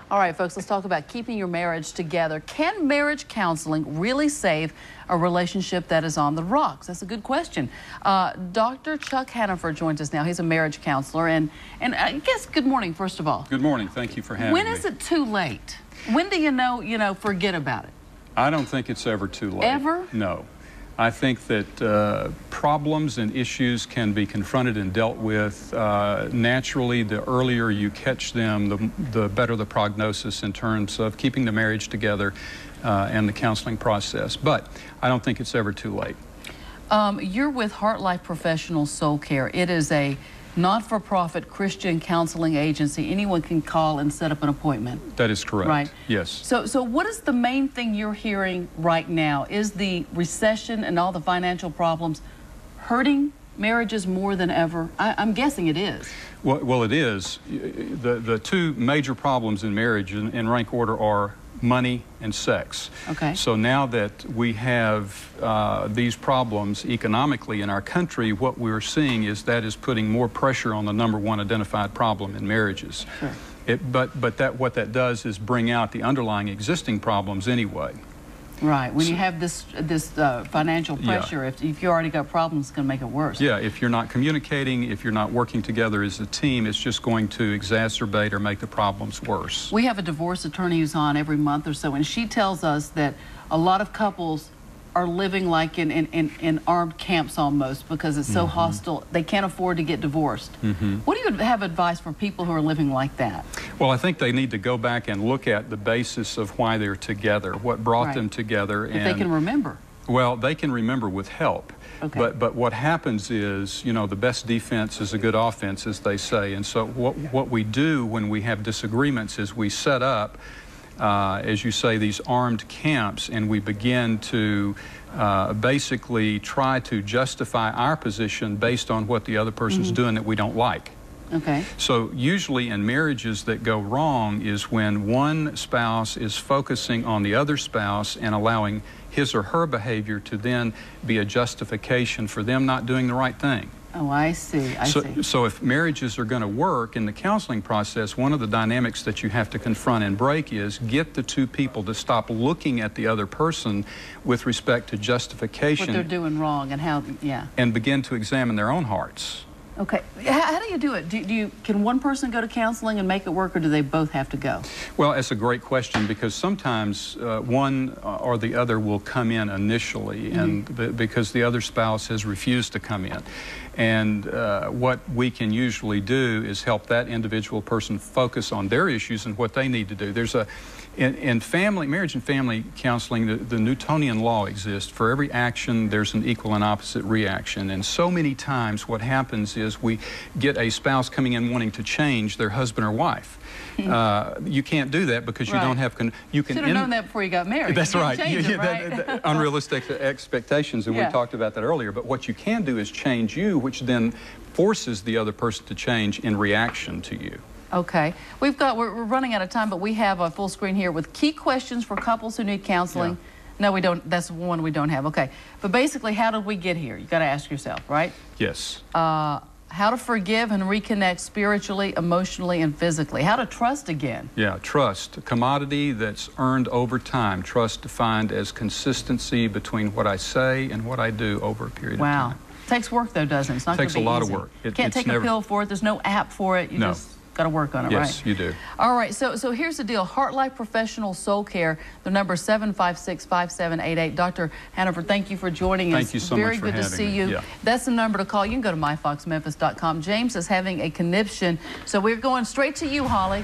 All right, folks, let's talk about keeping your marriage together. Can marriage counseling really save a relationship that is on the rocks? That's a good question. Dr. Chuck Hannaford joins us now. He's a marriage counselor. And I guess, good morning, first of all. Good morning. Thank you for having me. When is it too late? When do you know, forget about it? I don't think it's ever too late. Ever? No. I think that problems and issues can be confronted and dealt with naturally. The earlier you catch them, the better the prognosis in terms of keeping the marriage together and the counseling process. But I don't think it's ever too late. You're with Heart Life Professional Soul Care. It is a not-for-profit Christian counseling agency. Anyone can call and set up an appointment. That is correct. Right. Yes. So what is the main thing you're hearing right now? Is the recession and all the financial problems hurting marriages more than ever? I'm guessing it is. Well, it is. The two major problems in marriage in rank order are money and sex. Okay. So now that we have these problems economically in our country, what we're seeing is that is putting more pressure on the #1 identified problem in marriages. Sure. But what that does is bring out the underlying existing problems anyway. Right. When you have this financial pressure, Yeah. if you already got problems, it's going to make it worse. Yeah, if you're not communicating, if you're not working together as a team, it's just going to exacerbate or make the problems worse. We have a divorce attorney who's on every month or so, and she tells us that a lot of couples are living like in armed camps almost because it's so hostile. They can't afford to get divorced. What do you have advice for people who are living like that? Well, I think they need to go back and look at the basis of why they're together, what brought them together. If they can remember. Well, they can remember with help. Okay. But what happens is, the best defense is a good offense, as they say. And so what we do when we have disagreements is we set up, as you say, these armed camps, and we begin to basically try to justify our position based on what the other person's doing that we don't like. Okay. So usually in marriages that go wrong is when one spouse is focusing on the other spouse and allowing his or her behavior to then be a justification for them not doing the right thing. Oh, I see. I see. So if marriages are going to work in the counseling process, one of the dynamics that you have to confront and break is get the two people to stop looking at the other person with respect to justification. What they're doing wrong and how, yeah. And begin to examine their own hearts. Okay. How do you do it? Can one person go to counseling and make it work, or do they both have to go? Well, it's a great question because sometimes one or the other will come in initially and because the other spouse has refused to come in. And what we can usually do is help that individual person focus on their issues and what they need to do. There's in marriage and family counseling, the Newtonian law exists. For every action, there's an equal and opposite reaction. And so many times what happens is we get a spouse coming in wanting to change their husband or wife. You can't do that because you don't have... You can should have known that before you got married. That's right. Right? Unrealistic expectations, and we talked about that earlier. But what you can do is change you, which then forces the other person to change in reaction to you. Okay. We're running out of time, but we have a full screen here with key questions for couples who need counseling. Yeah. No, we don't. That's one we don't have. Okay. But basically, how did we get here? You got to ask yourself, right? Yes. How to forgive and reconnect spiritually, emotionally, and physically. How to trust again. Yeah, trust. A commodity that's earned over time. Trust defined as consistency between what I say and what I do over a period of time. Wow. Takes work, though, doesn't it? It's not going to be easy. Takes a lot of work. Can't take a pill for it. There's no app for it. You just got to work on it, right? Yes, you do. All right, so here's the deal. Heart Life Professional Soul Care, the number 756-5788. Dr. Hannaford, thank you for joining us. Thank you so much for having me. Very good to see you. Yeah. That's the number to call. You can go to myfoxmemphis.com. James is having a conniption, so we're going straight to you, Holly.